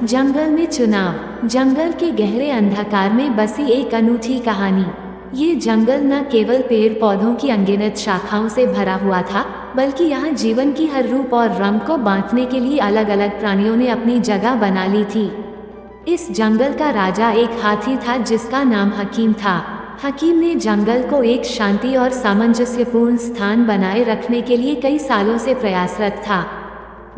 जंगल में चुनाव। जंगल के गहरे अंधकार में बसी एक अनूठी कहानी। ये जंगल न केवल पेड़ पौधों की अनगिनत शाखाओं से भरा हुआ था, बल्कि यहाँ जीवन की हर रूप और रंग को बांटने के लिए अलग अलग प्राणियों ने अपनी जगह बना ली थी। इस जंगल का राजा एक हाथी था जिसका नाम हकीम था। हकीम ने जंगल को एक शांति और सामंजस्यपूर्ण स्थान बनाए रखने के लिए कई सालों से प्रयासरत था।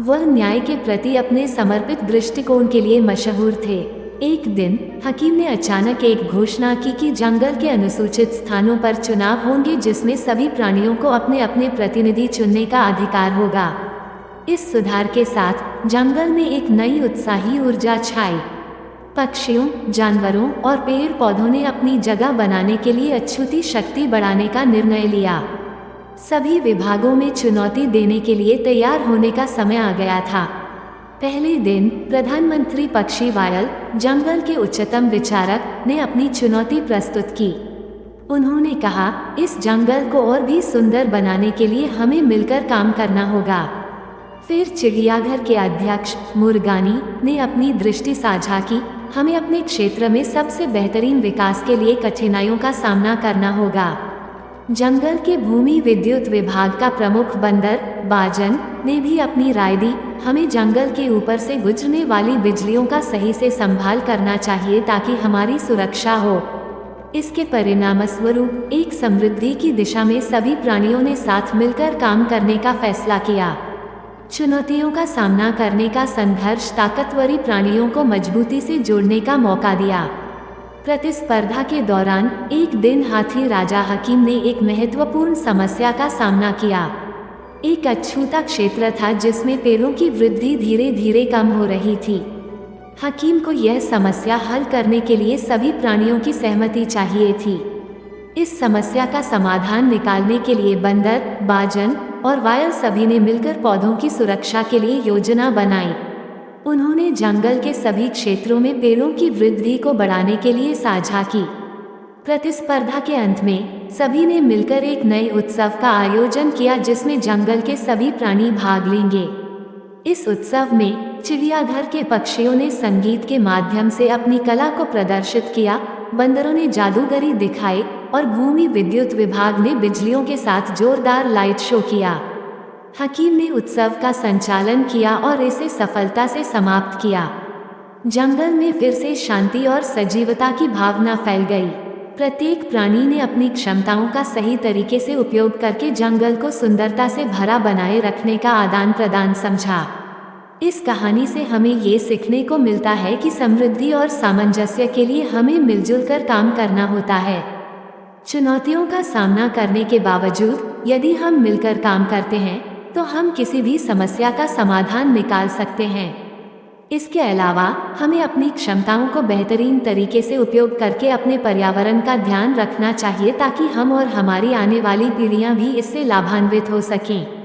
वह न्याय के प्रति अपने समर्पित दृष्टिकोण के लिए मशहूर थे। एक दिन हकीम ने अचानक एक घोषणा की कि जंगल के अनुसूचित स्थानों पर चुनाव होंगे, जिसमें सभी प्राणियों को अपने अपने प्रतिनिधि चुनने का अधिकार होगा। इस सुधार के साथ जंगल में एक नई उत्साही ऊर्जा छाई। पक्षियों, जानवरों और पेड़ पौधों ने अपनी जगह बनाने के लिए अछूती शक्ति बढ़ाने का निर्णय लिया। सभी विभागों में चुनौती देने के लिए तैयार होने का समय आ गया था। पहले दिन प्रधानमंत्री पक्षी वायल, जंगल के उच्चतम विचारक, ने अपनी चुनौती प्रस्तुत की। उन्होंने कहा, इस जंगल को और भी सुंदर बनाने के लिए हमें मिलकर काम करना होगा। फिर चिड़ियाघर के अध्यक्ष मुर्गानी ने अपनी दृष्टि साझा की। हमें अपने क्षेत्र में सबसे बेहतरीन विकास के लिए कठिनाइयों का सामना करना होगा। जंगल के भूमि विद्युत विभाग का प्रमुख बंदर बाजन ने भी अपनी राय दी। हमें जंगल के ऊपर से गुजरने वाली बिजलियों का सही से संभाल करना चाहिए ताकि हमारी सुरक्षा हो। इसके परिणामस्वरूप एक समृद्धि की दिशा में सभी प्राणियों ने साथ मिलकर काम करने का फैसला किया। चुनौतियों का सामना करने का संघर्ष ताकतवरी प्राणियों को मजबूती से जोड़ने का मौका दिया। प्रतिस्पर्धा के दौरान एक दिन हाथी राजा हकीम ने एक महत्वपूर्ण समस्या का सामना किया। एक अछूता क्षेत्र था जिसमें पेड़ों की वृद्धि धीरे धीरे कम हो रही थी। हकीम को यह समस्या हल करने के लिए सभी प्राणियों की सहमति चाहिए थी। इस समस्या का समाधान निकालने के लिए बंदर, बाजन और वायल सभी ने मिलकर पौधों की सुरक्षा के लिए योजना बनाई। उन्होंने जंगल के सभी क्षेत्रों में पेड़ों की वृद्धि को बढ़ाने के लिए साझा की। प्रतिस्पर्धा के अंत में सभी ने मिलकर एक नए उत्सव का आयोजन किया जिसमें जंगल के सभी प्राणी भाग लेंगे। इस उत्सव में चिड़ियाघर के पक्षियों ने संगीत के माध्यम से अपनी कला को प्रदर्शित किया, बंदरों ने जादूगरी दिखाई और भूमि विद्युत विभाग ने बिजलियों के साथ जोरदार लाइट शो किया। हकीम ने उत्सव का संचालन किया और इसे सफलता से समाप्त किया। जंगल में फिर से शांति और सजीवता की भावना फैल गई। प्रत्येक प्राणी ने अपनी क्षमताओं का सही तरीके से उपयोग करके जंगल को सुंदरता से भरा बनाए रखने का आदान प्रदान समझा। इस कहानी से हमें ये सीखने को मिलता है कि समृद्धि और सामंजस्य के लिए हमें मिलजुल कर काम करना होता है। चुनौतियों का सामना करने के बावजूद यदि हम मिलकर काम करते हैं तो हम किसी भी समस्या का समाधान निकाल सकते हैं। इसके अलावा हमें अपनी क्षमताओं को बेहतरीन तरीके से उपयोग करके अपने पर्यावरण का ध्यान रखना चाहिए ताकि हम और हमारी आने वाली पीढ़ियां भी इससे लाभान्वित हो सकें।